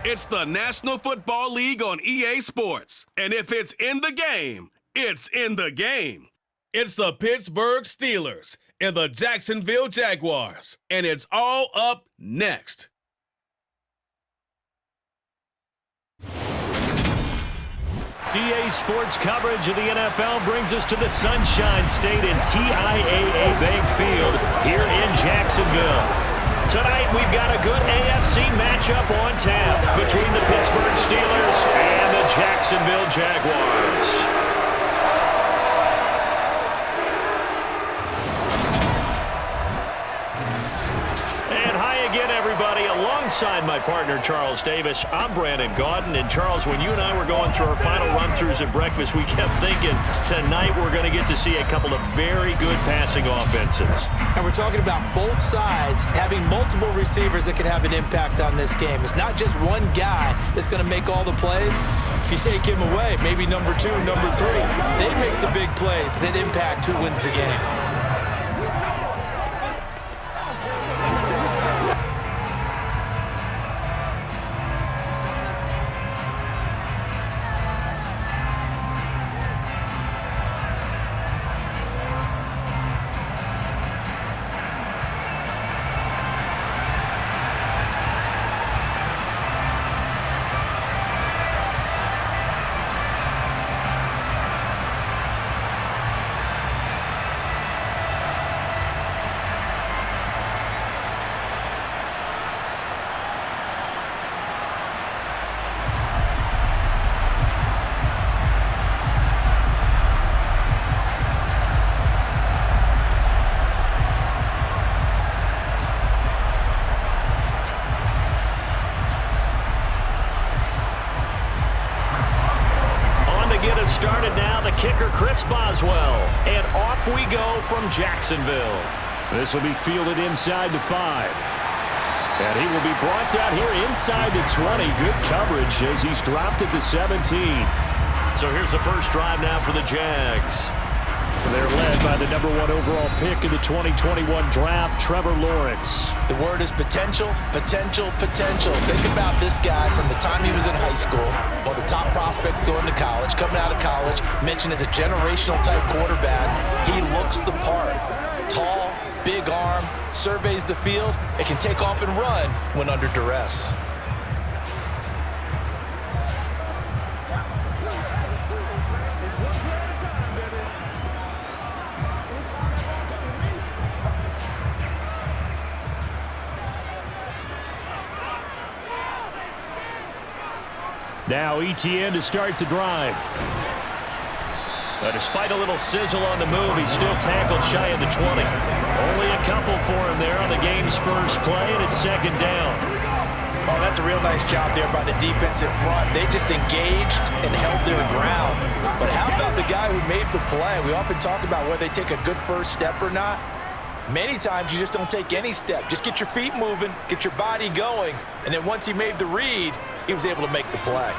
It's the National Football League on EA Sports. And if it's in the game, it's in the game. It's the Pittsburgh Steelers and the Jacksonville Jaguars. And it's all up next. EA Sports coverage of the NFL brings us to the Sunshine State and TIAA Bank Field here in Jacksonville. Tonight, we've got a good AFC matchup on tap between the Pittsburgh Steelers and the Jacksonville Jaguars. Alongside my partner, Charles Davis, I'm Brandon Gaudin. And Charles, when you and I were going through our final run-throughs at breakfast, we kept thinking tonight we're going to get to see a couple of very good passing offenses. And we're talking about both sides having multiple receivers that can have an impact on this game. It's not just one guy that's going to make all the plays. If you take him away, maybe number 2, number 3, they make the big plays that impact who wins the game. Started now, the kicker, Chris Boswell. And off we go from Jacksonville. This will be fielded inside the 5. And he will be brought down here inside the 20. Good coverage as he's dropped at the 17. So here's the first drive now for the Jags. They're led by the number 1 overall pick in the 2021 draft, Trevor Lawrence. The word is potential, potential, potential. Think about this guy from the time he was in high school, one of the top prospects going to college, coming out of college, mentioned as a generational type quarterback. He looks the part. Tall, big arm, surveys the field, and can take off and run when under duress. Now ETN to start the drive. But despite a little sizzle on the move, he's still tackled shy of the 20. Only a couple for him there on the game's first play, and it's second down. Oh, that's a real nice job there by the defensive front. They just engaged and held their ground. But how about the guy who made the play? We often talk about whether they take a good first step or not. Many times you just don't take any step. Just get your feet moving, get your body going, and then once he made the read, he was able to make the play.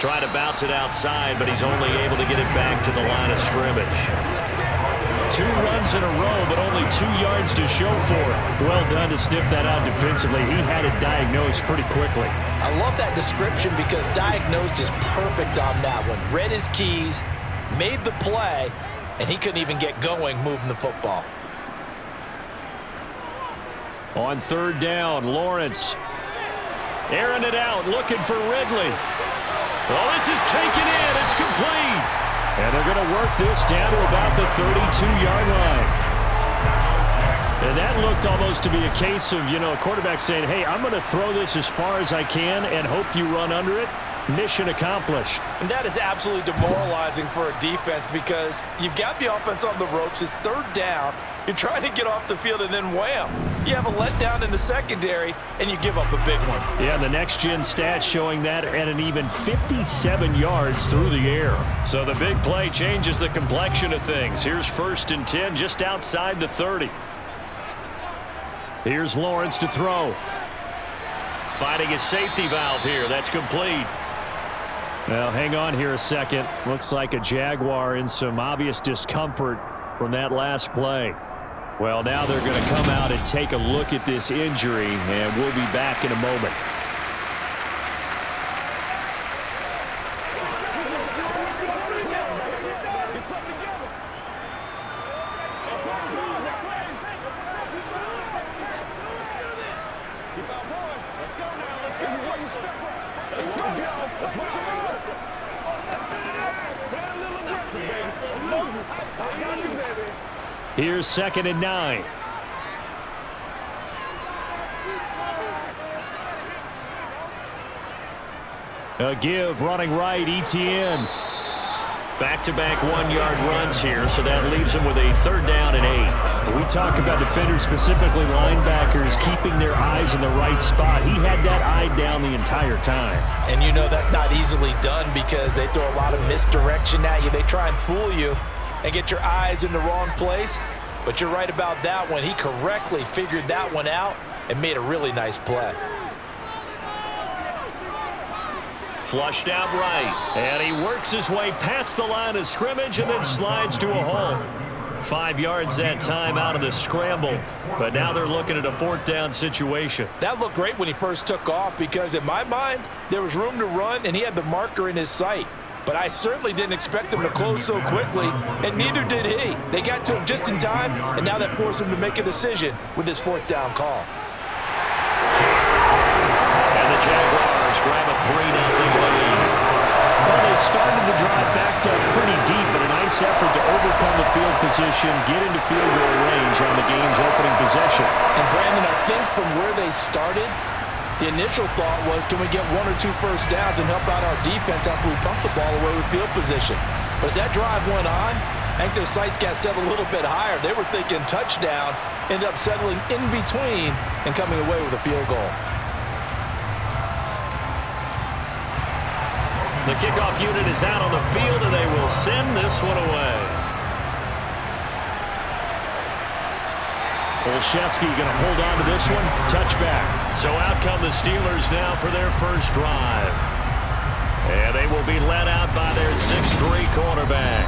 Trying to bounce it outside, but he's only able to get it back to the line of scrimmage. 2 runs in a row, but only 2 yards to show for it. Well done to sniff that out defensively. He had it diagnosed pretty quickly. I love that description because diagnosed is perfect on that one. Read his keys, made the play, and he couldn't even get going moving the football. On third down, Lawrence airing it out, looking for Ridley. Well, this is taken in. It's complete. And they're going to work this down to about the 32-yard line. And that looked almost to be a case of, a quarterback saying, hey, I'm going to throw this as far as I can and hope you run under it. Mission accomplished. And that is absolutely demoralizing for a defense because you've got the offense on the ropes. It's third down. You're trying to get off the field, and then wham, you have a letdown in the secondary, and you give up a big one. Yeah, the next-gen stats showing that at an even 57 yards through the air. So the big play changes the complexion of things. Here's 1st and 10 just outside the 30. Here's Lawrence to throw. Finding his safety valve here. That's complete. Well, hang on here a second. Looks like a Jaguar in some obvious discomfort from that last play. Well, now they're going to come out and take a look at this injury, and we'll be back in a moment. Here's 2nd and 9. A give, running right, ETN. Back-to-back 1-yard runs here, so that leaves them with a 3rd down and 8. We talk about defenders, specifically linebackers, keeping their eyes in the right spot. He had that eye down the entire time. And you know that's not easily done because they throw a lot of misdirection at you. They try and fool you and get your eyes in the wrong place. But you're right about that one. He correctly figured that one out and made a really nice play. Flushed out right, and he works his way past the line of scrimmage and then slides to a hole. 5 yards that time out of the scramble, but now they're looking at a 4th down situation. That looked great when he first took off because in my mind, there was room to run and he had the marker in his sight. But I certainly didn't expect him to close so quickly, and neither did he. They got to him just in time, and now that forced him to make a decision with his 4th down call. And the Jaguars grab a 3-0 lead. Well, they started the drive back to pretty deep, but a nice effort to overcome the field position, get into field goal range on the game's opening possession. And Brandon, I think from where they started, the initial thought was, can we get 1 or 2 first downs and help out our defense after we pump the ball away with field position? But as that drive went on, I think their sights got set a little bit higher. They were thinking touchdown, ended up settling in between and coming away with a field goal. The kickoff unit is out on the field, and they will send this one away. Olszewski going to hold on to this one. Touchback. So out come the Steelers now for their first drive. And they will be led out by their 6'3 quarterback.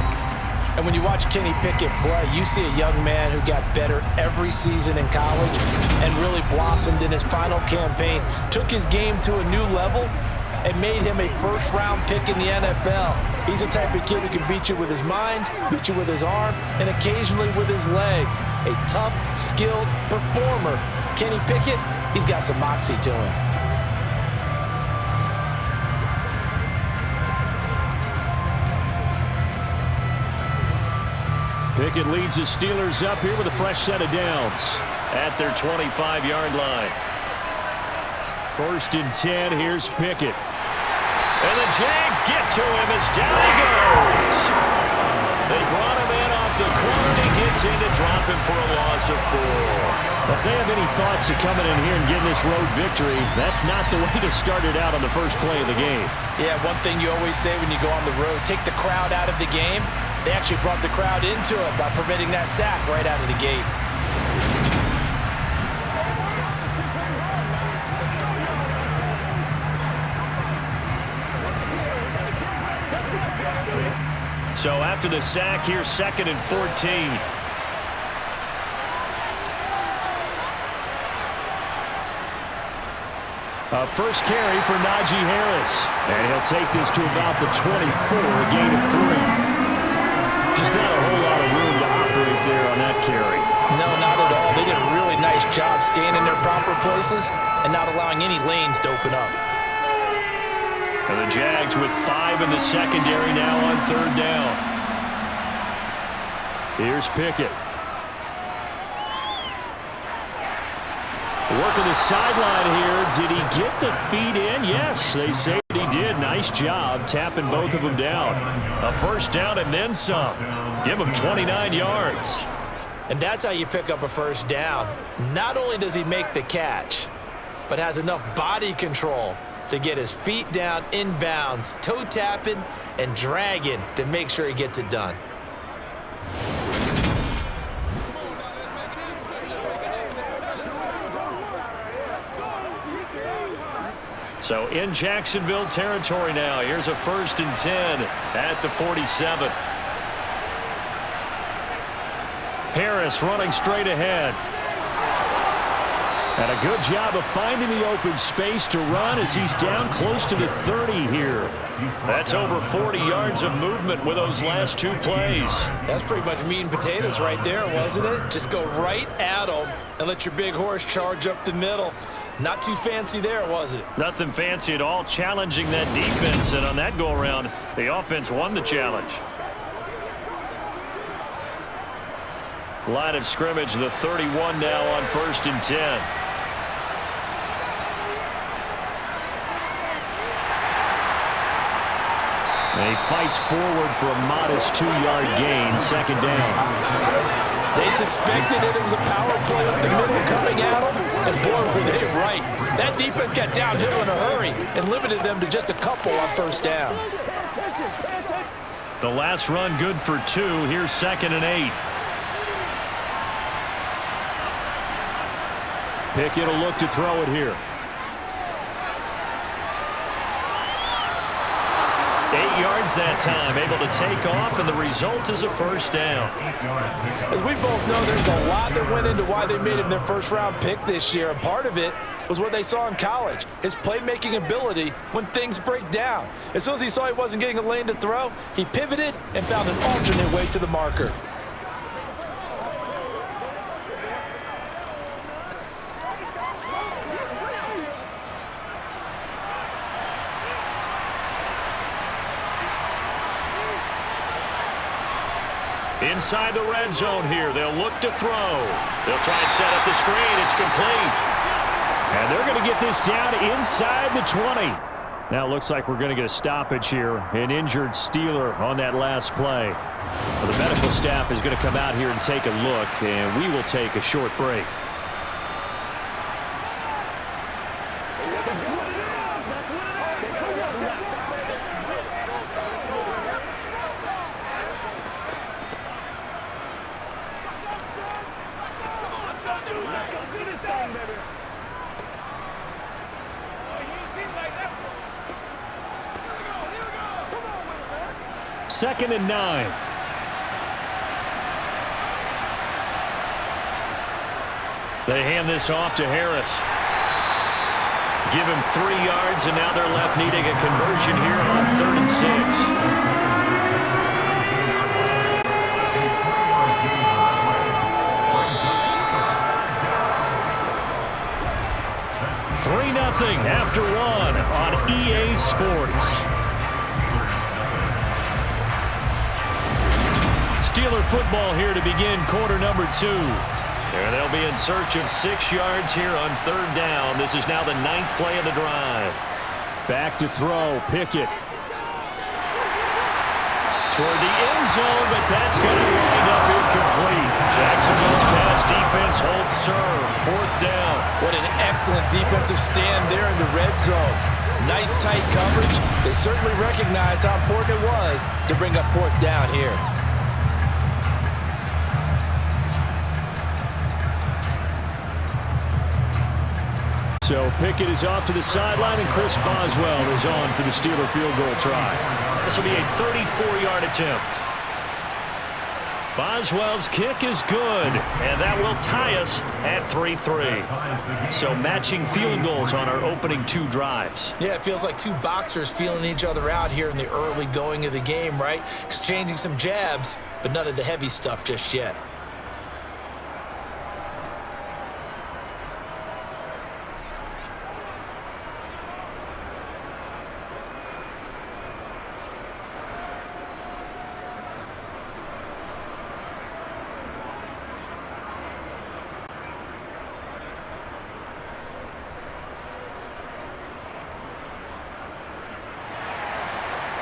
And when you watch Kenny Pickett play, you see a young man who got better every season in college and really blossomed in his final campaign. Took his game to a new level and made him a first-round pick in the NFL. He's the type of kid who can beat you with his mind, beat you with his arm, and occasionally with his legs. A tough, skilled performer. Kenny Pickett, he's got some moxie to him. Pickett leads the Steelers up here with a fresh set of downs at their 25-yard line. 1st and 10, here's Pickett. And the Jags get to him as down he goes. They brought him in off the corner, and he gets in to drop him for a loss of 4. If they have any thoughts of coming in here and getting this road victory, that's not the way to start it out on the first play of the game. Yeah, one thing you always say when you go on the road, take the crowd out of the game. They actually brought the crowd into it by permitting that sack right out of the gate. So after the sack, here's 2nd and 14. First carry for Najee Harris. And he'll take this to about the 24, a gain of 3. Just not a whole lot of room to operate there on that carry. No, not at all. They did a really nice job staying in their proper places and not allowing any lanes to open up. And the Jags with 5 in the secondary now on 3rd down. Here's Pickett. Working the sideline here. Did he get the feet in? Yes, they say he did. Nice job tapping both of them down. A first down and then some. Give him 29 yards. And that's how you pick up a first down. Not only does he make the catch, but has enough body control to get his feet down inbounds, toe tapping and dragging to make sure he gets it done. So in Jacksonville territory now. Here's a 1st and 10 at the 47. Harris running straight ahead. And a good job of finding the open space to run as he's down close to the 30 here. That's over 40 yards of movement with those last 2 plays. That's pretty much meat and potatoes right there, wasn't it? Just go right at them and let your big horse charge up the middle. Not too fancy there, was it? Nothing fancy at all, challenging that defense. And on that go-around, the offense won the challenge. Line of scrimmage, the 31 now on 1st and 10. And he fights forward for a modest 2-yard gain, 2nd down. They suspected it was a power play with the middle coming at them, and boy, were they right. That defense got downhill in a hurry and limited them to just a couple on 1st down. The last run good for 2. Here's 2nd and 8. Pickett will look to throw it here. 8 yards that time, able to take off, and the result is a 1st down. As we both know, there's a lot that went into why they made him their first-round pick this year, and part of it was what they saw in college, his playmaking ability when things break down. As soon as he saw he wasn't getting a lane to throw, he pivoted and found an alternate way to the marker. Inside the red zone here, they'll look to throw. They'll try and set up the screen. It's complete. And they're going to get this down inside the 20. Now it looks like we're going to get a stoppage here. An injured Steeler on that last play. Well, the medical staff is going to come out here and take a look, and we will take a short break. Second and 9. They hand this off to Harris. Give him 3 yards, and now they're left needing a conversion here on 3rd and 6. $3-0 after 1 on EA Sports. Steeler football here to begin quarter number 2. And they'll be in search of 6 yards here on 3rd down. This is now the 9th play of the drive. Back to throw, Pickett. Toward the end zone, but that's going to wind up incomplete. Jacksonville's pass defense holds serve. 4th down. What an excellent defensive stand there in the red zone. Nice tight coverage. They certainly recognized how important it was to bring up 4th down here. So Pickett is off to the sideline, and Chris Boswell is on for the Steeler field goal try. This will be a 34-yard attempt. Boswell's kick is good, and that will tie us at 3-3. So matching field goals on our opening 2 drives. Yeah, it feels like 2 boxers feeling each other out here in the early going of the game, right? Exchanging some jabs, but none of the heavy stuff just yet.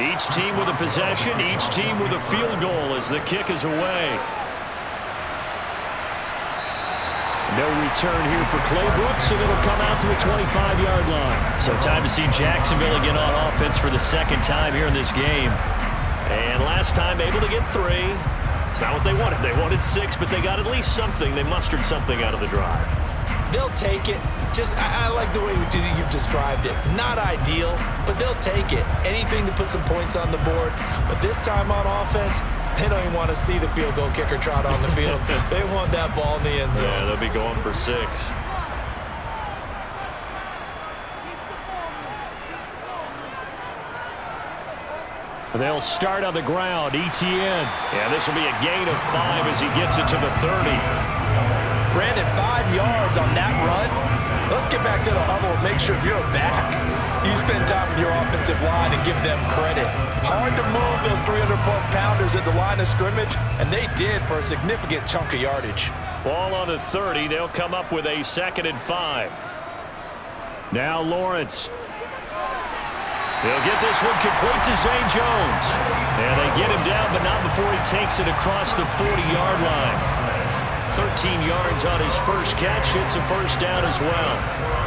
Each team with a possession, each team with a field goal as the kick is away. No return here for Clay Brooks, and it'll come out to the 25-yard line. So time to see Jacksonville again on offense for the 2nd time here in this game. And last time able to get 3. It's not what they wanted. They wanted 6, but they got at least something. They mustered something out of the drive. They'll take it. Just, I like the way you've described it. Not ideal, but they'll take it. Anything to put some points on the board. But this time on offense, they don't even want to see the field goal kicker trot on the field. They want that ball in the end zone. Yeah, they'll be going for 6. They'll start on the ground. ETN. Yeah, this will be a gain of 5 as he gets it to the 30. Brandon, 5 yards on that run. Let's get back to the huddle and make sure you're back. You spend time with your offensive line and give them credit. Hard to move those 300-plus pounders at the line of scrimmage, and they did for a significant chunk of yardage. Ball on the 30. They'll come up with a 2nd and 5. Now Lawrence. He'll get this one complete to Zay Jones. And they get him down, but not before he takes it across the 40-yard line. 13 yards on his first catch. It's a first down as well.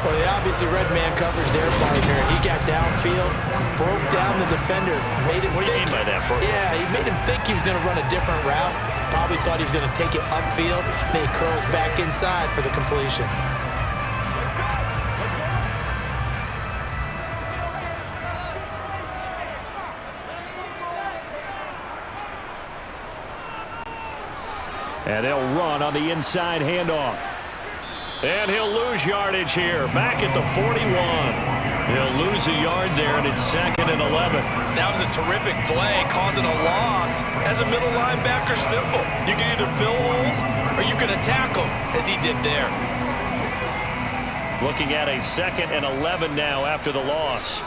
Well, they obviously read man coverage there, partner. He got downfield, broke down the defender, made him What do you mean by that, bro? Yeah, he made him think he was going to run a different route. Probably thought he was going to take it upfield. Then he curls back inside for the completion. And they'll run on the inside handoff. And he'll lose yardage here. Back at the 41. He'll lose a yard there, and it's 2nd and 11. That was a terrific play, causing a loss. As a middle linebacker, simple. You can either fill holes or you can attack them, as he did there. Looking at a 2nd and 11 now after the loss.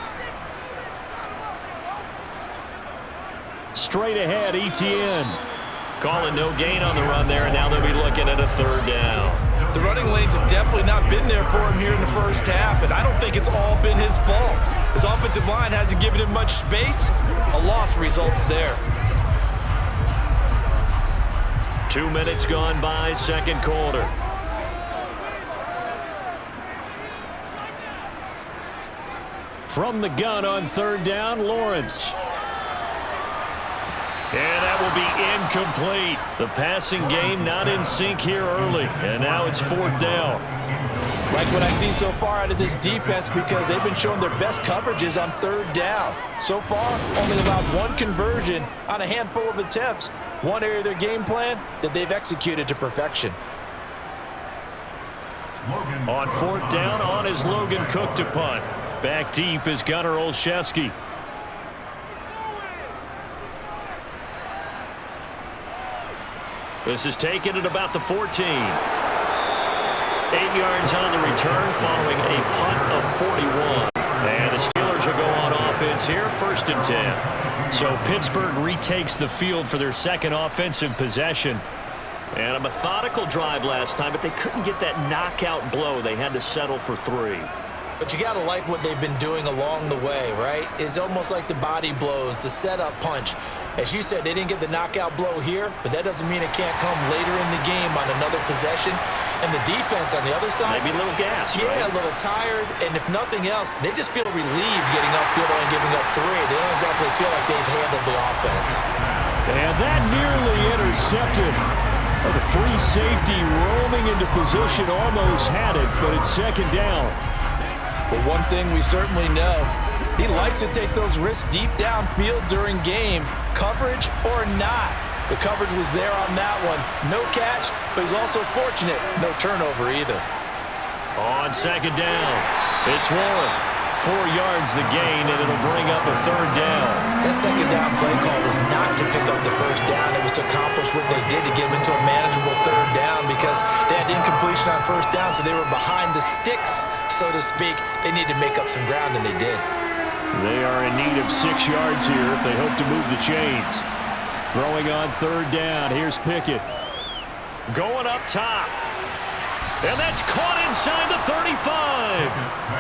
Straight ahead, ETN. Calling no gain on the run there, and now they'll be looking at a 3rd down. The running lanes have definitely not been there for him here in the first half, and I don't think it's all been his fault. His offensive line hasn't given him much space. A loss results there. 2 minutes gone by, 2nd quarter. From the gun on 3rd down, Lawrence. And that will be incomplete. The passing game not in sync here early. And now it's 4th down. Like what I see so far out of this defense, because they've been showing their best coverages on 3rd down. So far, only allowed 1 conversion on a handful of attempts. One area of their game plan that they've executed to perfection. On 4th down, on is Logan Cook to punt. Back deep is Gunnar Olszewski. This is taken at about the 14. 8 yards on the return following a punt of 41. And the Steelers will go on offense here, 1st and 10. So Pittsburgh retakes the field for their 2nd offensive possession. And a methodical drive last time, but they couldn't get that knockout blow. They had to settle for 3. But you got to like what they've been doing along the way, right? It's almost like the body blows, the setup punch. As you said, they didn't get the knockout blow here, but that doesn't mean it can't come later in the game on another possession. And the defense on the other side, maybe a little gas, yeah, right? A little tired. And if nothing else, they just feel relieved getting upfield and giving up 3. They don't exactly feel like they've handled the offense. And that nearly intercepted. The free safety roaming into position, almost had it, but it's 2nd down. But one thing we certainly know, he likes to take those risks deep downfield during games, coverage or not. The coverage was there on that one. No catch, but he's also fortunate. No turnover either. On 2nd down, it's Warren. 4 yards the gain, and it'll bring up a 3rd down. That 2nd down play call was not to pick up the 1st down. It was to accomplish what they did to get them into a manageable 3rd down because they had incompletion on 1st down, so they were behind the sticks, so to speak. They needed to make up some ground, and they did. They are in need of 6 yards here if they hope to move the chains. Throwing on 3rd down. Here's Pickett. Going up top. And that's caught inside the 35.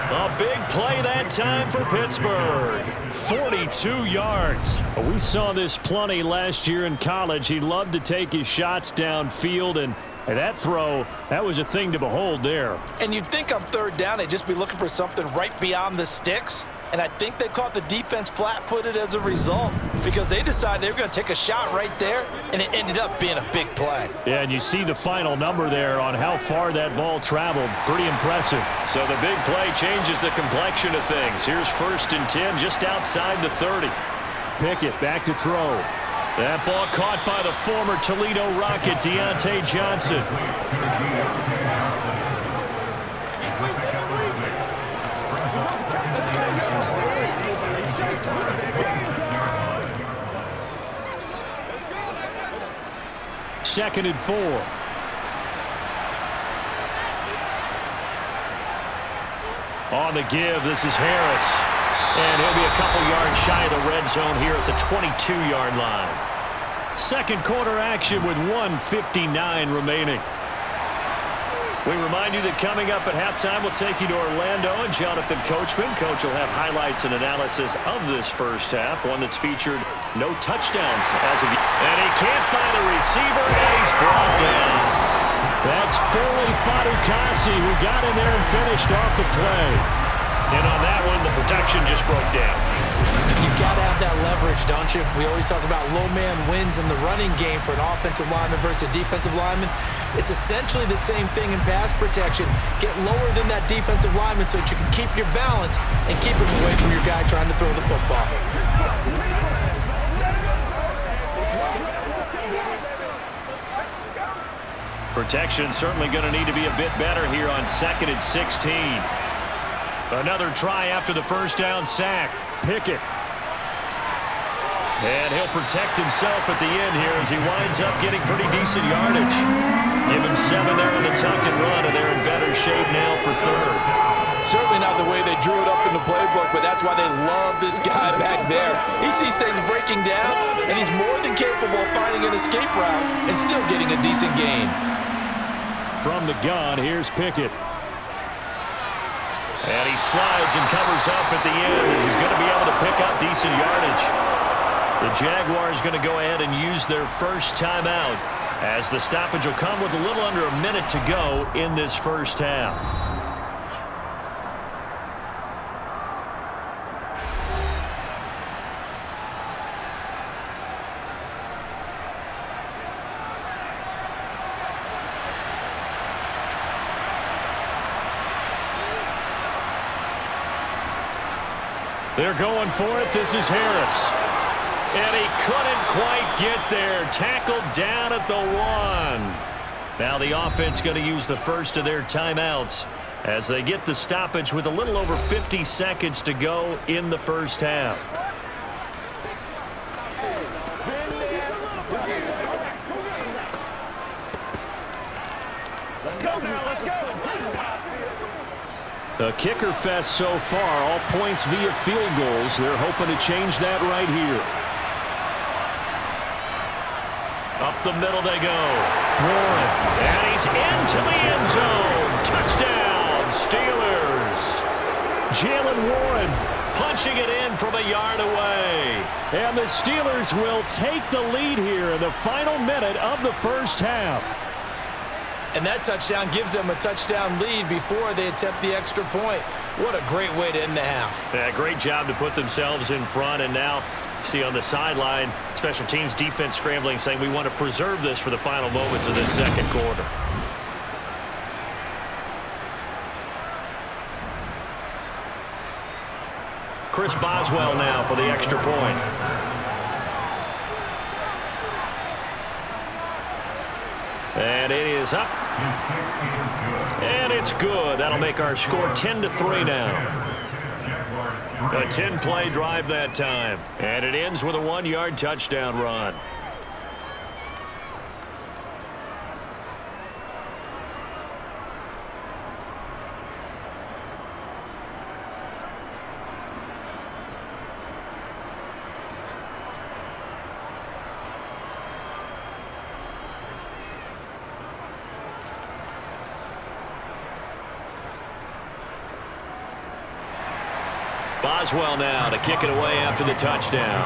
A big play that time for Pittsburgh. 42 yards. We saw this plenty last year in college. He loved to take his shots downfield, and that throw, that was a thing to behold there. And you'd think on 3rd down they'd just be looking for something right beyond the sticks. And I think they caught the defense flat-footed as a result because they decided they were going to take a shot right there, and it ended up being a big play. Yeah, and you see the final number there on how far that ball traveled. Pretty impressive. So the big play changes the complexion of things. Here's 1st and 10 just outside the 30. Pickett back to throw. That ball caught by the former Toledo Rocket, Deontay Johnson. Second and 4. On the give, this is Harris. And he'll be a couple yards shy of the red zone here at the 22-yard line. Second quarter action with 1:59 remaining. We remind you that coming up at halftime, we'll take you to Orlando and Jonathan Coachman. Coach will have highlights and analysis of this first half, one that's featured no touchdowns as of yet. And he can't find a receiver, and he's brought down. That's Foley Fadukasi who got in there and finished off the play. And on that one, the protection just broke down. You've got to have that leverage, don't you? We always talk about low man wins in the running game for an offensive lineman versus a defensive lineman. It's essentially the same thing in pass protection. Get lower than that defensive lineman so that you can keep your balance and keep him away from your guy trying to throw the football. Protection certainly going to need to be a bit better here on 2nd and 16. Another try after the first down sack. Pickett. And he'll protect himself at the end here as he winds up getting pretty decent yardage. Give him 7 there on the tuck and run, and they're in better shape now for third. Certainly not the way they drew it up in the playbook, but that's why they love this guy back there. He sees things breaking down, and he's more than capable of finding an escape route and still getting a decent gain. From the gun, here's Pickett. And he slides and covers up at the end as he's going to be able to pick up decent yardage. The Jaguars going to go ahead and use their first timeout as the stoppage will come with a little under a minute to go in this first half. They're going for it. This is Harris. And he couldn't quite get there. Tackled down at the 1. Now the offense going to use the first of their timeouts as they get the stoppage with a little over 50 seconds to go in the first half. Let's go now. Let's go. A kicker fest so far, all points via field goals. They're hoping to change that right here. Up the middle they go. Warren, and he's into the end zone. Touchdown, Steelers. Jalen Warren punching it in from a yard away. And the Steelers will take the lead here in the final minute of the first half. And that touchdown gives them a touchdown lead before they attempt the extra point. What a great way to end the half. Yeah, great job to put themselves in front. And now, see on the sideline, special teams defense scrambling, saying we want to preserve this for the final moments of this second quarter. Chris Boswell now for the extra point. And it is up. And it's good. That'll make our score 10-3 now. A 10-play drive that time. And it ends with a 1-yard touchdown run. Boswell now to kick it away after the touchdown.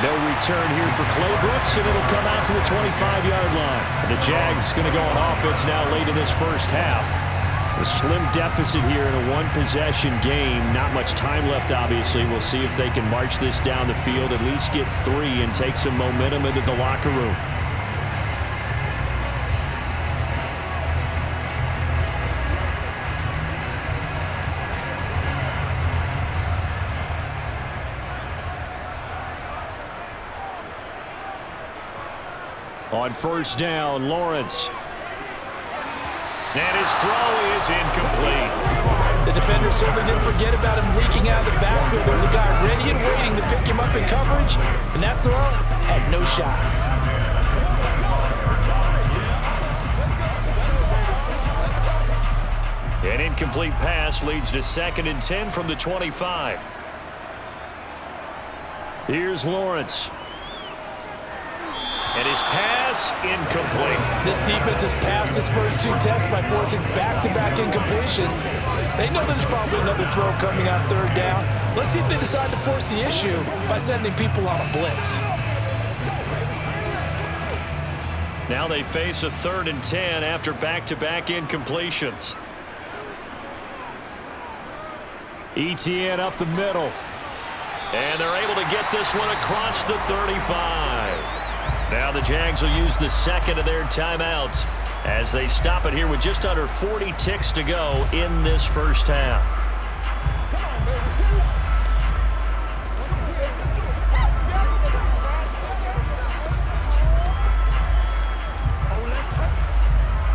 No return here for Clay Brooks, and it'll come out to the 25-yard line. The Jags going to go on offense now late in this first half. A slim deficit here in a one-possession game. Not much time left, obviously. We'll see if they can march this down the field, at least get 3, and take some momentum into the locker room. On first down, Lawrence. And his throw is incomplete. The defender certainly didn't forget about him leaking out of the backfield. There was a guy ready and waiting to pick him up in coverage, and that throw had no shot. An incomplete pass leads to 2nd and 10 from the 25. Here's Lawrence. And his pass incomplete. This defense has passed its first 2 tests by forcing back-to-back incompletions. They know there's probably another throw coming on 3rd down. Let's see if they decide to force the issue by sending people on a blitz. Now they face a 3rd and 10 after back-to-back incompletions. ETN up the middle. And they're able to get this one across the 35. Now the Jags will use the 2nd of their timeouts as they stop it here with just under 40 ticks to go in this first half.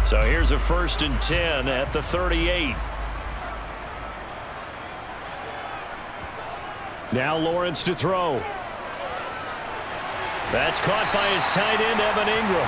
So here's a 1st and 10 at the 38. Now Lawrence to throw. That's caught by his tight end, Evan Ingram.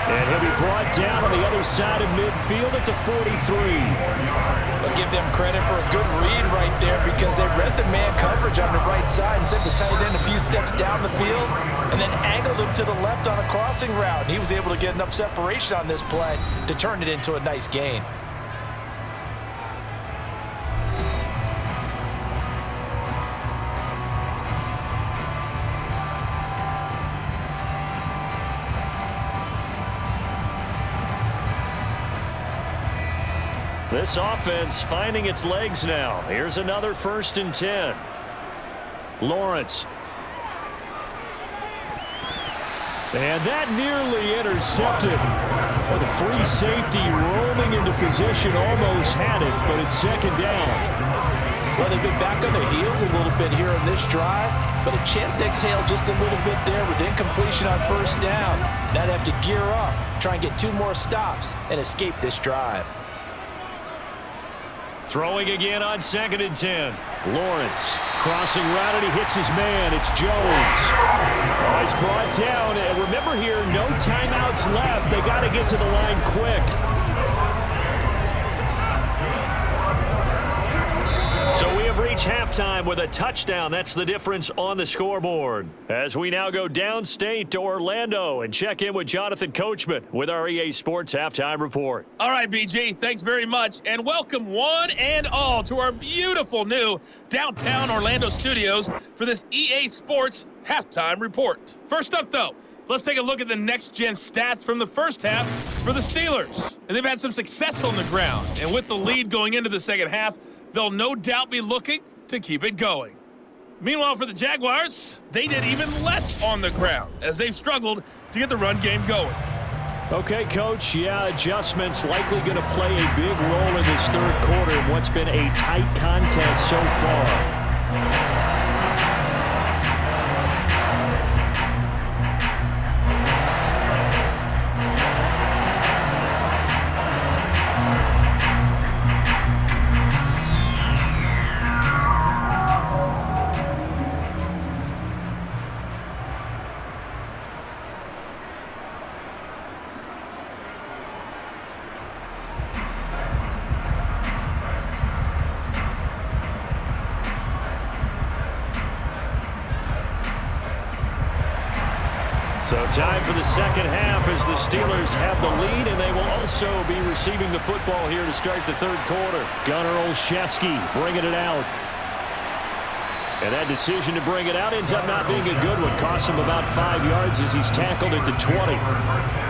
And he'll be brought down on the other side of midfield at the 43. I'll give them credit for a good read right there because they read the man coverage on the right side and sent the tight end a few steps down the field and then angled him to the left on a crossing route. And he was able to get enough separation on this play to turn it into a nice gain. This offense finding its legs now. Here's another 1st and 10. Lawrence. And that nearly intercepted. Well, the free safety rolling into position almost had it, but it's 2nd down. Well, they've been back on their heels a little bit here on this drive, but a chance to exhale just a little bit there with incompletion on 1st down. Now they have to gear up, try and get 2 more stops, and escape this drive. Throwing again on 2nd and 10. Lawrence crossing route, and he hits his man. It's Jones. Oh, he's brought down. And remember here, no timeouts left. They got to get to the line quick. So we have reached halftime with a touchdown. That's the difference on the scoreboard. As we now go downstate to Orlando and check in with Jonathan Coachman with our EA Sports Halftime Report. All right, BG, thanks very much. And welcome one and all to our beautiful new downtown Orlando studios for this EA Sports Halftime Report. First up, though, let's take a look at the next-gen stats from the first half for the Steelers. And they've had some success on the ground. And with the lead going into the second half, they'll no doubt be looking to keep it going. Meanwhile, for the Jaguars, they did even less on the ground as they've struggled to get the run game going. Okay, Coach, adjustments likely going to play a big role in this 3rd quarter in what's been a tight contest so far. So time for the second half as the Steelers have the lead, and they will also be receiving the football here to start the 3rd quarter. Gunnar Olszewski bringing it out. And that decision to bring it out ends up not being a good one. Costs him about 5 yards as he's tackled at the 20.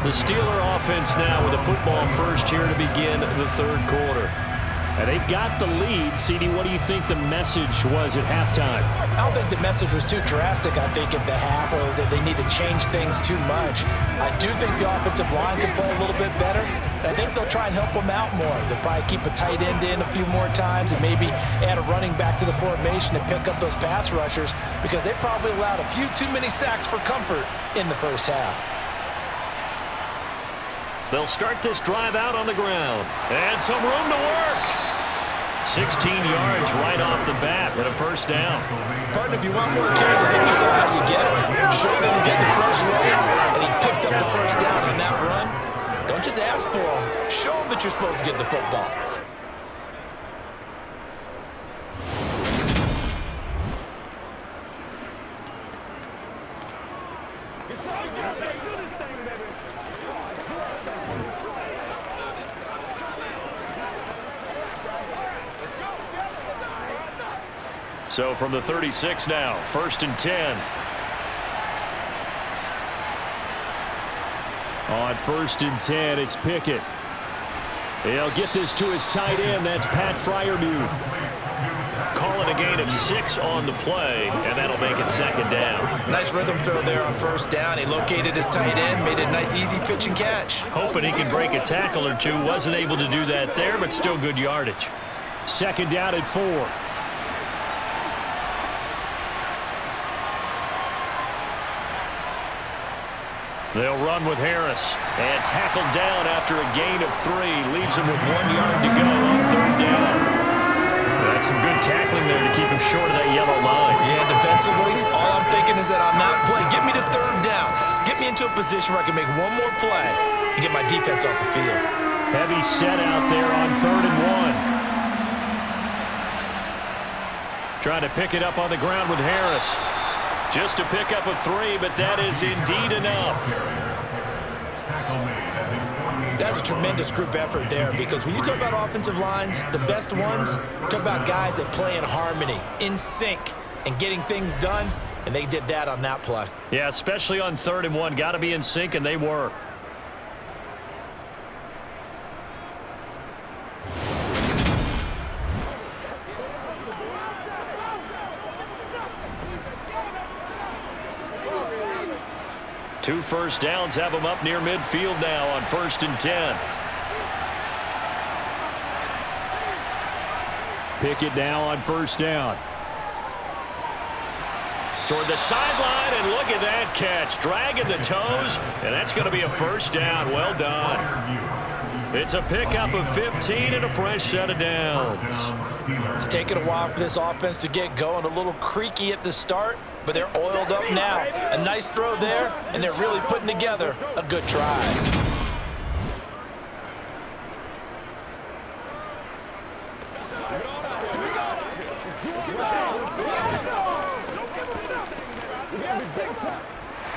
The Steeler offense now with a football first here to begin the 3rd quarter. And they've got the lead. CD, what do you think the message was at halftime? I don't think the message was too drastic, I think, at the half, or that they need to change things too much. I do think the offensive line can play a little bit better. I think they'll try and help them out more. They'll probably keep a tight end in a few more times and maybe add a running back to the formation to pick up those pass rushers because they probably allowed a few too many sacks for comfort in the first half. They'll start this drive out on the ground. And some room to work. 16 yards right off the bat and a 1st down. Partner, if you want more carries, I think we saw how you get it. Show that he's getting the fresh legs, and he picked up the 1st down on that run. Don't just ask for him. Show him that you're supposed to get the football. So from the 36 now, 1st and 10. On 1st and 10, it's Pickett. He'll get this to his tight end. That's Pat Fryermuth. Calling a gain of 6 on the play, and that'll make it 2nd down. Nice rhythm throw there on 1st down. He located his tight end, made it a nice, easy pitch and catch. Hoping he can break a tackle or two. Wasn't able to do that there, but still good yardage. 2nd down at 4. They'll run with Harris. And tackled down after a gain of 3. Leaves him with 1 yard to go on 3rd down. That's some good tackling there to keep him short of that yellow line. Yeah, defensively, all I'm thinking is that on that play, get me to 3rd down. Get me into a position where I can make one more play and get my defense off the field. Heavy set out there on 3rd and 1. Trying to pick it up on the ground with Harris. Just a pickup of 3, but that is indeed enough. That's a tremendous group effort there, because when you talk about offensive lines, the best ones, talk about guys that play in harmony, in sync, and getting things done, and they did that on that play. Yeah, especially on 3rd and 1. Got to be in sync, and they were. Two 1st downs have them up near midfield now on 1st and 10. Pickett now on 1st down. Toward the sideline, and look at that catch. Dragging the toes, and that's going to be a 1st down. Well done. It's a pickup of 15 and a fresh set of downs. It's taken a while for this offense to get going. A little creaky at the start, but they're oiled up now. A nice throw there, and they're really putting together a good drive.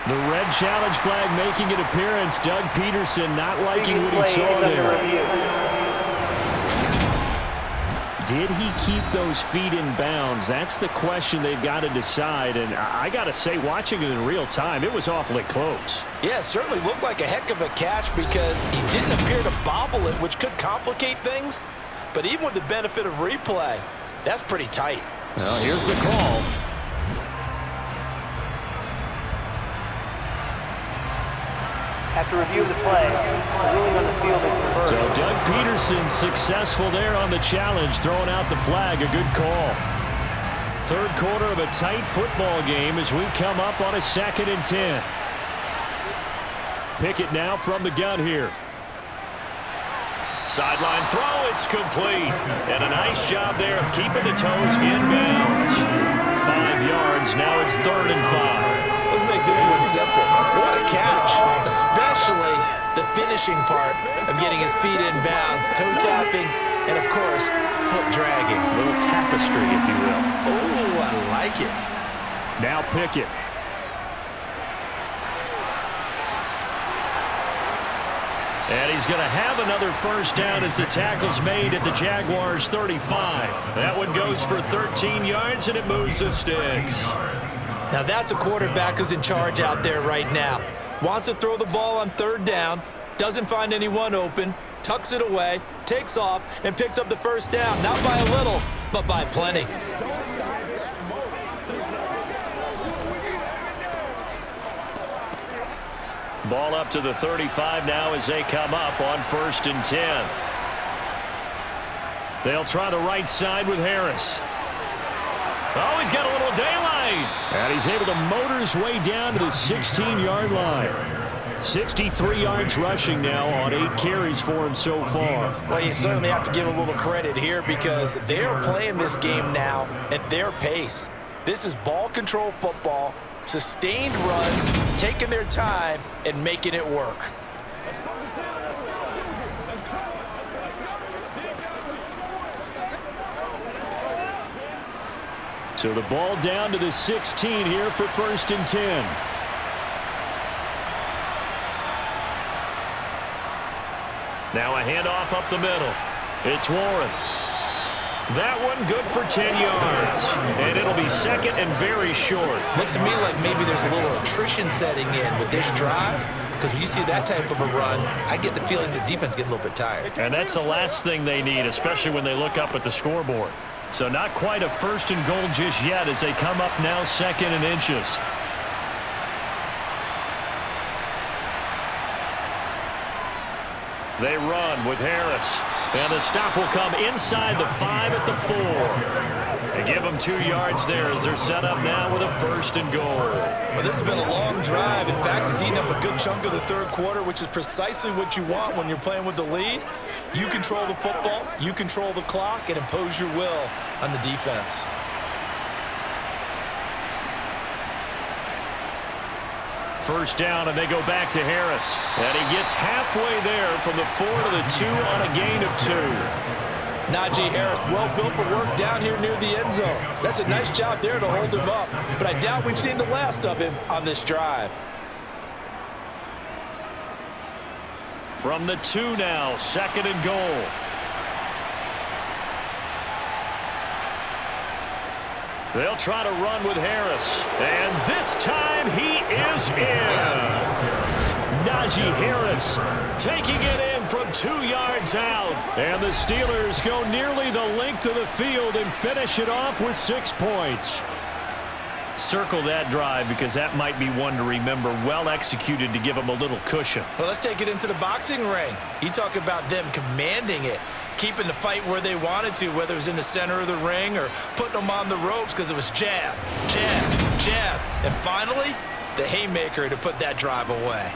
The red challenge flag making an appearance. Doug Peterson not liking what he saw there. Did he keep those feet in bounds? That's the question they've got to decide. And I got to say, watching it in real time, it was awfully close. Yeah, it certainly looked like a heck of a catch, because he didn't appear to bobble it, which could complicate things. But even with the benefit of replay, that's pretty tight. Well, here's the call. After review of the play, ruling on the field is reversed. So Doug Peterson successful there on the challenge, throwing out the flag. A good call. 3rd quarter of a tight football game as we come up on a 2nd and 10. Pickett now from the gun here. Sideline throw, it's complete. And a nice job there of keeping the toes in bounds. 5 yards, now it's 3rd and 5. Let's make this one simple. What a catch, especially the finishing part of getting his feet in bounds, toe tapping, and of course, foot dragging. A little tapestry, if you will. Oh, I like it. Now Pickett. And he's going to have another 1st down as the tackle's made at the Jaguars' 35. That one goes for 13 yards, and it moves the sticks. Now that's a quarterback who's in charge out there right now. Wants to throw the ball on 3rd down, doesn't find anyone open, tucks it away, takes off, and picks up the 1st down. Not by a little, but by plenty. Ball up to the 35 now as they come up on 1st and 10. They'll try the right side with Harris. Oh, he's got a little daylight. And he's able to motor his way down to the 16-yard line. 63 yards rushing now on 8 carries for him so far. Well, you certainly have to give a little credit here, because they're playing this game now at their pace. This is ball control football, sustained runs, taking their time and making it work. So the ball down to the 16 here for 1st and 10. Now a handoff up the middle. It's Warren. That one good for 10 yards. And it'll be second and very short. Looks to me like maybe there's a little attrition setting in with this drive, because when you see that type of a run, I get the feeling the defense getting a little bit tired. And that's the last thing they need, especially when they look up at the scoreboard. So not quite a first and goal just yet as they come up now second and inches. They run with Harris. And the stop will come inside the 5 at the 4. They give them 2 yards there as they're set up now with a first and goal. Well, this has been a long drive. In fact, it's eaten up a good chunk of the third quarter, which is precisely what you want when you're playing with the lead. You control the football, you control the clock, and impose your will on the defense. First down, and they go back to Harris. And he gets halfway there from the 4 to the 2 on a gain of 2. Najee Harris, well built for work down here near the end zone. That's a nice job there to hold him up. But I doubt we've seen the last of him on this drive. From the 2 now, second and goal. They'll try to run with Harris. And this time he is in. Yes. Najee Harris taking it in from 2 yards out. And the Steelers go nearly the length of the field and finish it off with 6 points. Circle that drive because that might be one to remember. Well executed to give them a little cushion. Well, let's take it into the boxing ring. You talk about them commanding it, keeping the fight where they wanted to, whether it was in the center of the ring or putting them on the ropes because it was jab, jab, jab. And finally, the haymaker to put that drive away.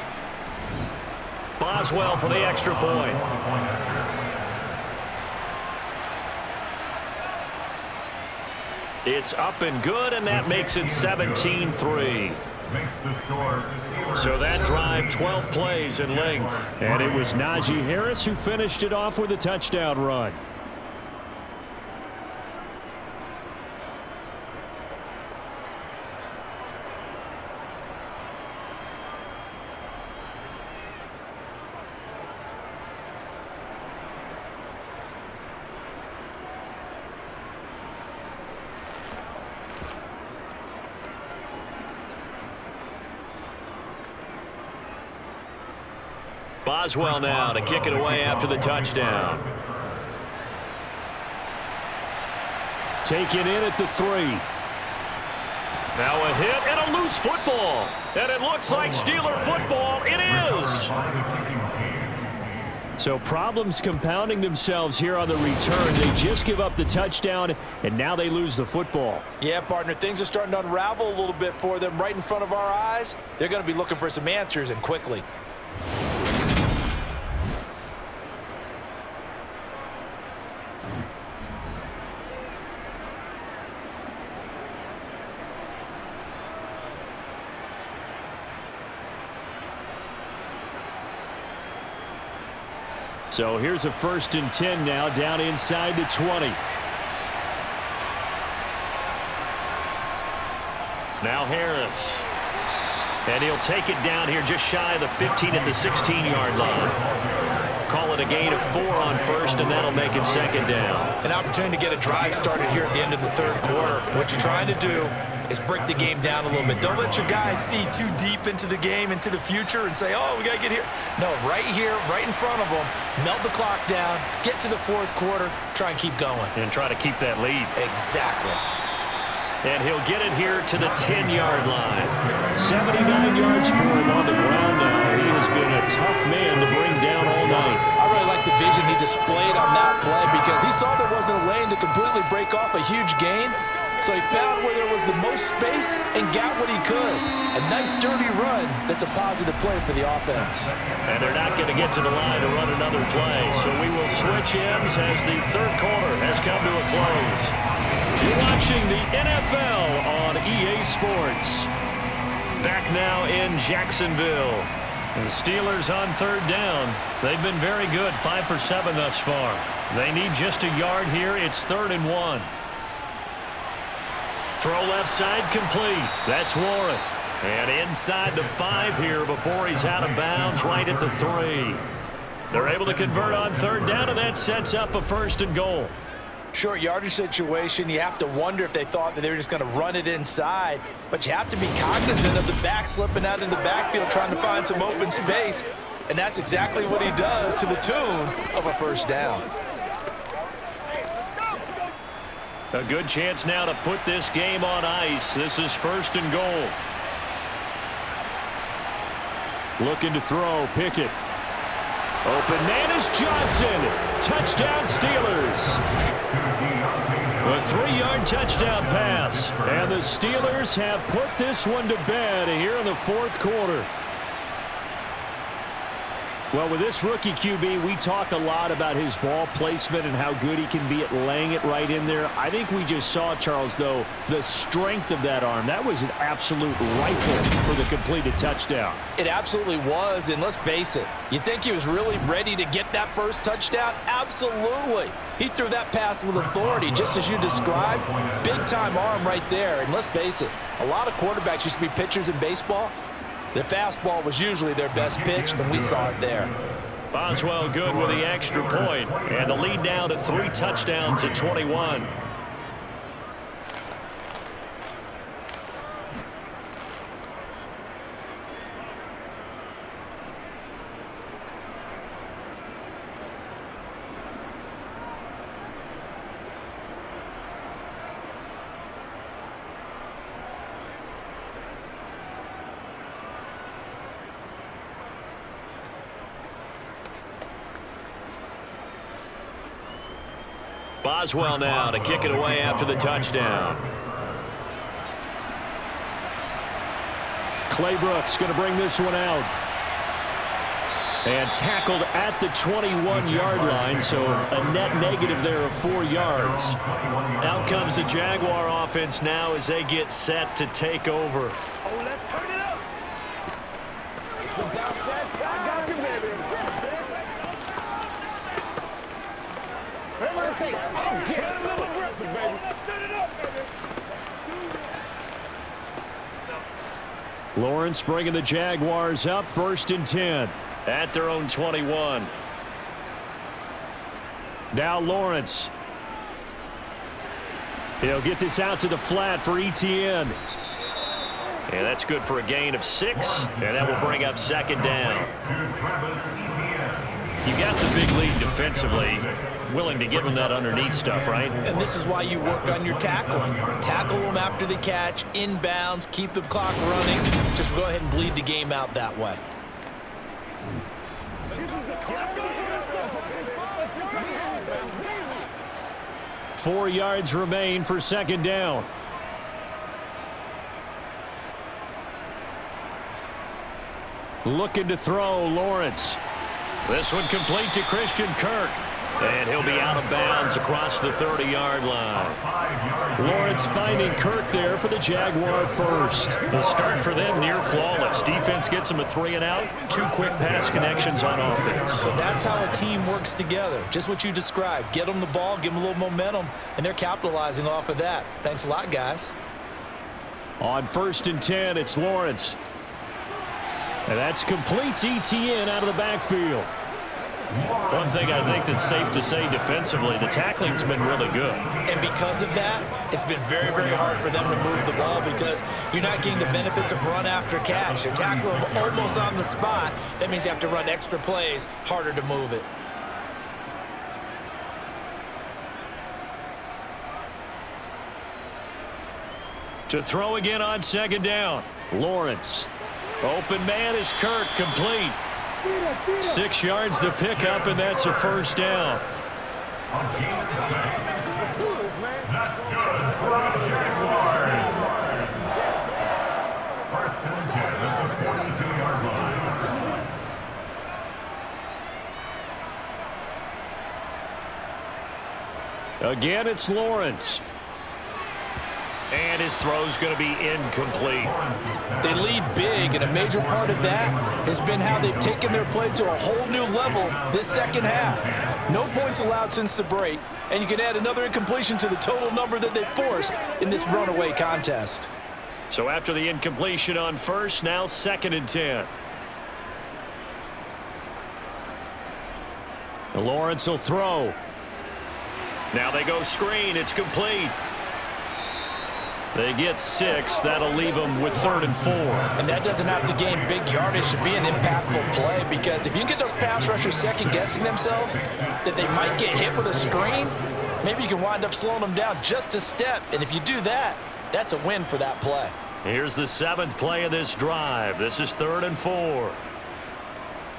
Boswell for the extra point. It's up and good, and that makes it 17-3. So that drive, 12 plays in length. And it was Najee Harris who finished it off with a touchdown run. Boswell now to kick it away after the touchdown. Taken in at the 3. Now a hit and a loose football. And it looks like Steeler football. It is. So problems compounding themselves here on the return. They just give up the touchdown, and now they lose the football. Yeah, partner, things are starting to unravel a little bit for them right in front of our eyes. They're going to be looking for some answers, and quickly. So here's a 1st and 10 now, down inside the 20. Now Harris. And he'll take it down here just shy of the 15 at the 16-yard line. Call it a gain of 4 on first, and that'll make it 2nd down. An opportunity to get a drive started here at the end of the third quarter. What you're trying to do is break the game down a little bit. Don't let your guys see too deep into the game, into the future, and say, oh, we got to get here. No, right here, right in front of them, melt the clock down, get to the fourth quarter, try and keep going. And try to keep that lead. Exactly. And he'll get it here to the 10-yard line. 79 yards for him on the ground now. He has been a tough man to bring down all night. I really like the vision he displayed on that play because he saw there wasn't a lane to completely break off a huge gain. So he found where there was the most space and got what he could. A nice, dirty run that's a positive play for the offense. And they're not going to get to the line to run another play. So we will switch ends as the third quarter has come to a close. You're watching the NFL on EA Sports. Back now in Jacksonville. And the Steelers on 3rd down. They've been very good, 5 for 7 thus far. They need just a yard here. It's 3rd and 1. Throw left side complete. That's Warren. And inside the 5 here before he's out of bounds right at the 3. They're able to convert on third down, and that sets up a 1st and goal. Short yardage situation, you have to wonder if they thought that they were just going to run it inside, but you have to be cognizant of the back slipping out in the backfield trying to find some open space, and that's exactly what he does to the tune of a 1st down. A good chance now to put this game on ice. This is 1st and goal. Looking to throw, Pickett. Open man is Johnson. Touchdown Steelers. A 3-yard touchdown pass. And the Steelers have put this one to bed here in the 4th quarter. Well, with this rookie QB, we talk a lot about his ball placement and how good he can be at laying it right in there. I think we just saw, Charles, though, the strength of that arm. That was an absolute rifle for the completed touchdown. It absolutely was, and let's face it, you think he was really ready to get that first touchdown? Absolutely. He threw that pass with authority, just as you described. Big-time arm right there, and let's face it, a lot of quarterbacks used to be pitchers in baseball. The fastball was usually their best pitch, and we saw it there. Boswell good with the extra point, and the lead now to 3 touchdowns at 21. Boswell now to kick it away after the touchdown. Claybrooks going to bring this one out. And tackled at the 21-yard line, so a net negative there of 4 yards. Out comes the Jaguar offense now as they get set to take over. Oh, let's turn it up. It's about that time. I got you, baby. Hey, what it takes. Oh, get a little aggressive, baby. Let's turn it up, baby. Lawrence bringing the Jaguars up, 1st and 10 at their own 21. Now Lawrence. He'll get this out to the flat for ETN. And that's good for a gain of 6, and that will bring up 2nd down. You got the big lead defensively, willing to give them that underneath stuff, right? And this is why you work on your tackling. Tackle them after the catch, inbounds, keep the clock running. Just go ahead and bleed the game out that way. 4 yards remain for 2nd down. Looking to throw, Lawrence. This one complete to Christian Kirk. And he'll be out of bounds across the 30-yard line. Lawrence finding Kirk there for the Jaguar first. The start for them near flawless. Defense gets them a 3 and out. 2 quick pass connections on offense. So that's how a team works together. Just what you described. Get them the ball, give them a little momentum, and they're capitalizing off of that. Thanks a lot, guys. On 1st and 10, it's Lawrence. And that's complete to ETN out of the backfield. One thing I think that's safe to say defensively, the tackling's been really good. And because of that, it's been very, very hard for them to move the ball because you're not getting the benefits of run after catch. You're tackling them almost on the spot. That means you have to run extra plays, harder to move it. To throw again on 2nd down, Lawrence. Open man is Kirk, complete. 6 yards the pickup, and that's a 1st down. Let's do this, man. Again, it's Lawrence. And his throw's going to be incomplete. They lead big, and a major part of that has been how they've taken their play to a whole new level this second half. No points allowed since the break, and you can add another incompletion to the total number that they forced in this runaway contest. So after the incompletion on 1st, now 2nd and 10. Lawrence will throw. Now they go screen. It's complete. They get 6. That'll leave them with 3rd and 4. And that doesn't have to gain big yardage to be an impactful play, because if you can get those pass rushers second-guessing themselves that they might get hit with a screen, maybe you can wind up slowing them down just a step. And if you do that, that's a win for that play. Here's the 7th play of this drive. This is 3rd and 4.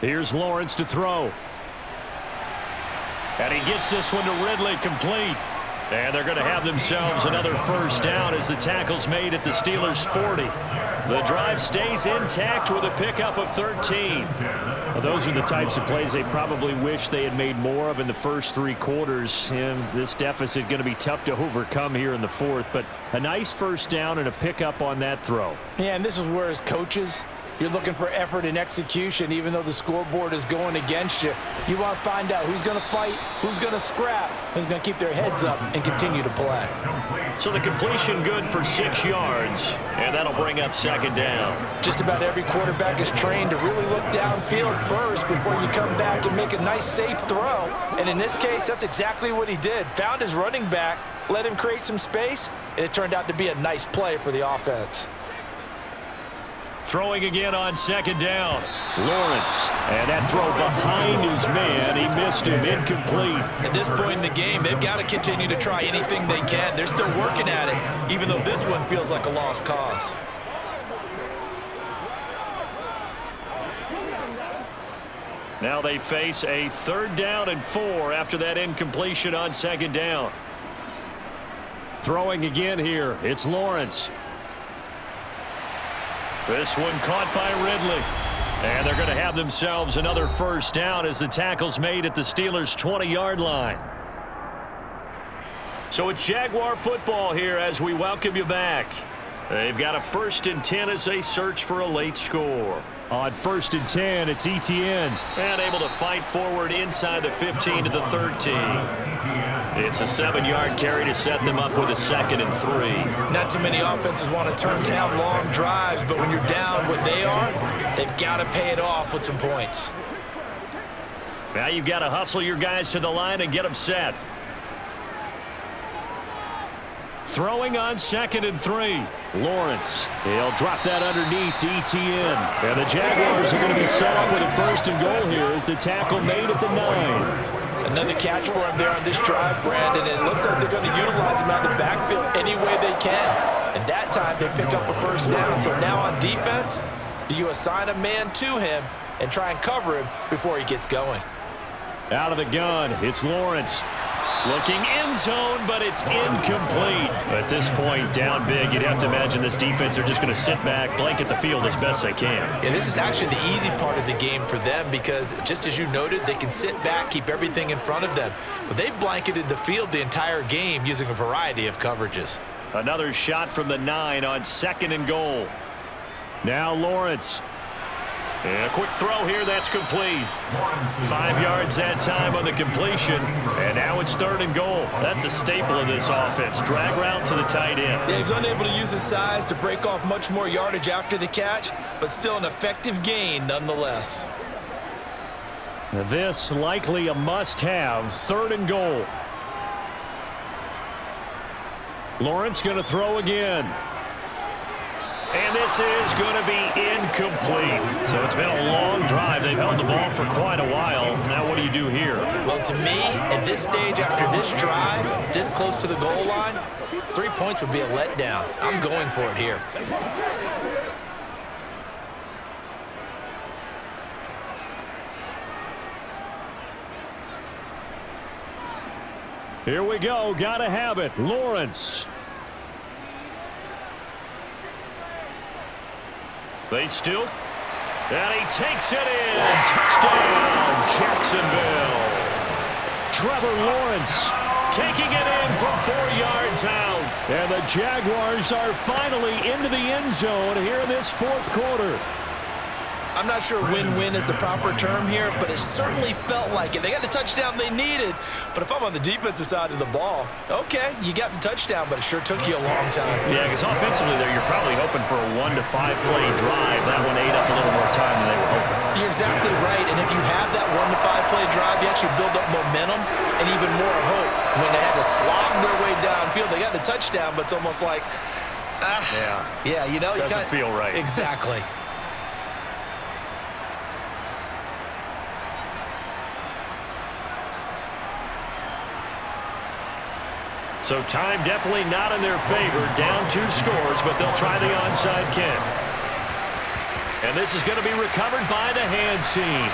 Here's Lawrence to throw. And he gets this one to Ridley, complete. And they're going to have themselves another first down as the tackle's made at the Steelers' 40. The drive stays intact with a pickup of 13. Well, those are the types of plays they probably wish they had made more of in the first 3 quarters. And this deficit going to be tough to overcome here in the 4th. But a nice first down and a pickup on that throw. Yeah, and this is where, as coaches, you're looking for effort and execution. Even though the scoreboard is going against you, you want to find out who's going to fight, who's going to scrap, who's going to keep their heads up and continue to play. So the completion good for 6 yards, and that'll bring up 2nd down. Just about every quarterback is trained to really look downfield first before you come back and make a nice, safe throw. And in this case, that's exactly what he did. Found his running back, let him create some space, and it turned out to be a nice play for the offense. Throwing again on 2nd down. Lawrence. And that throw behind his man. He missed him. Incomplete. At this point in the game, they've got to continue to try anything they can. They're still working at it, even though this one feels like a lost cause. Now they face a 3rd down and 4 after that incompletion on 2nd down. Throwing again here. It's Lawrence. This one caught by Ridley. And they're going to have themselves another first down as the tackle's made at the Steelers' 20-yard line. So it's Jaguar football here as we welcome you back. They've got a 1st and 10 as they search for a late score. On 1st and 10, it's Etienne. And able to fight forward inside the 15 to the 13. It's a 7-yard carry to set them up with a 2nd and 3. Not too many offenses want to turn down long drives, but when you're down what they are, they've got to pay it off with some points. Now you've got to hustle your guys to the line and get them set. Throwing on 2nd and 3. Lawrence. He'll drop that underneath to Etienne. And the Jaguars are going to be set up with a 1st and goal here as the tackle made at the 9. Another catch for him there on this drive, Brandon. And it looks like they're going to utilize him out of the backfield any way they can. And that time they pick up a first down. So now on defense, do you assign a man to him and try and cover him before he gets going? Out of the gun, it's Lawrence. Looking end zone, but it's incomplete. At this point, down big, you'd have to imagine this defense are just going to sit back, blanket the field as best they can. Yeah, this is actually the easy part of the game for them because, just as you noted, they can sit back, keep everything in front of them. But they've blanketed the field the entire game using a variety of coverages. Another shot from the 9 on 2nd and goal. Now Lawrence. And a quick throw here, that's complete. 5 yards that time on the completion, and now it's 3rd and goal. That's a staple of this offense. Drag route to the tight end. Yeah, he's unable to use his size to break off much more yardage after the catch, but still an effective gain nonetheless. This likely a must-have, 3rd and goal. Lawrence going to throw again. And this is going to be incomplete. So it's been a long drive. They've held the ball for quite a while. Now what do you do here? Well, to me, at this stage after this drive, this close to the goal line, 3 points would be a letdown. I'm going for it here. Here we go. Got to have it. Lawrence. They still, and he takes it in. Touchdown, Jacksonville. Trevor Lawrence taking it in from 4 yards out. And the Jaguars are finally into the end zone here in this 4th quarter. I'm not sure win-win is the proper term here, but it certainly felt like it. They got the touchdown they needed, but if I'm on the defensive side of the ball, okay, you got the touchdown, but it sure took you a long time. Yeah, because offensively there, you're probably hoping for a 1 to 5 play drive. That one ate up a little more time than they were hoping. You're exactly right, and if you have that 1 to 5 play drive drive, you actually build up momentum and even more hope. When they had to slog their way downfield, they got the touchdown, but it's almost like, yeah, you know. Doesn't feel right. Exactly. So time definitely not in their favor. Down 2 scores, but they'll try the onside kick. And this is going to be recovered by the hands team.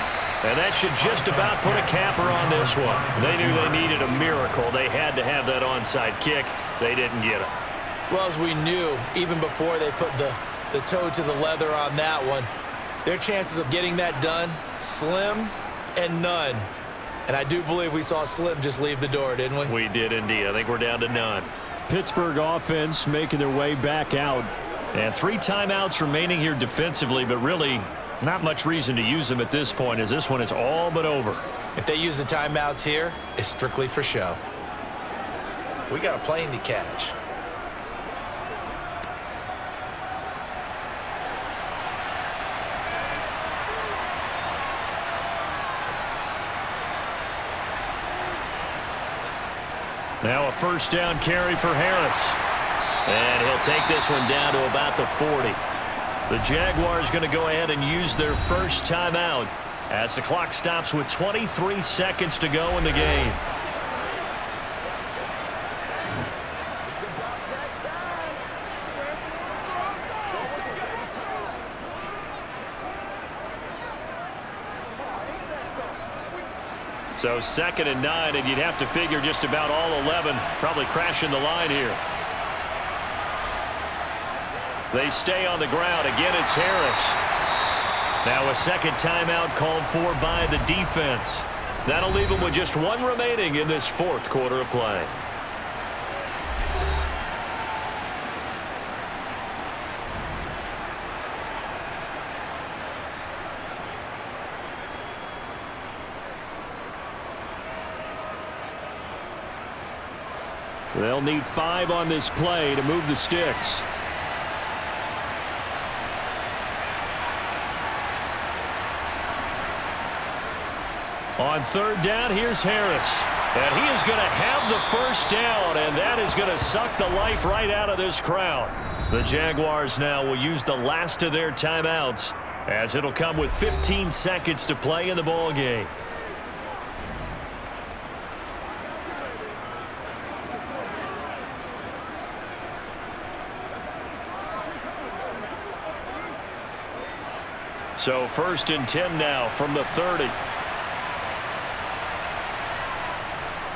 And that should just about put a capper on this one. They knew they needed a miracle. They had to have that onside kick. They didn't get it. Well, as we knew, even before they put the toe to the leather on that one, their chances of getting that done, slim and none. And I do believe we saw Slim just leave the door, didn't we? We did indeed. I think we're down to none. Pittsburgh offense making their way back out. And 3 timeouts remaining here defensively, but really not much reason to use them at this point, as this one is all but over. If they use the timeouts here, it's strictly for show. We got a plane to catch. Now a first down carry for Harris. And he'll take this one down to about the 40. The Jaguars going to go ahead and use their first timeout as the clock stops with 23 seconds to go in the game. So 2nd and 9, and you'd have to figure just about all 11 probably crashing the line here. They stay on the ground. Again, it's Harris. Now a second timeout called for by the defense. That'll leave them with just 1 remaining in this 4th quarter of play. They'll need 5 on this play to move the sticks. On 3rd down, here's Harris. And he is going to have the first down, and that is going to suck the life right out of this crowd. The Jaguars now will use the last of their timeouts, as it'll come with 15 seconds to play in the ball game. So 1st and 10 now from the 30.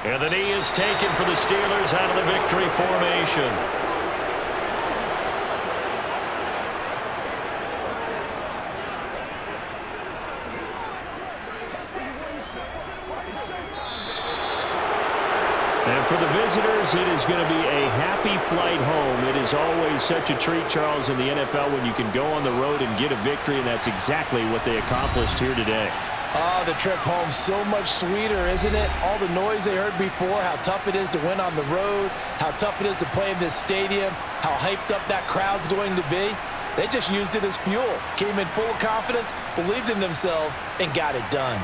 And the knee is taken for the Steelers out of the victory formation. And for the visitors, it is going to be a happy flight home. It is always such a treat, Charles, in the NFL when you can go on the road and get a victory, and that's exactly what they accomplished here today. Oh, the trip home so much sweeter, isn't it? All the noise they heard before, how tough it is to win on the road, how tough it is to play in this stadium, how hyped up that crowd's going to be. They just used it as fuel, came in full of confidence, believed in themselves, and got it done.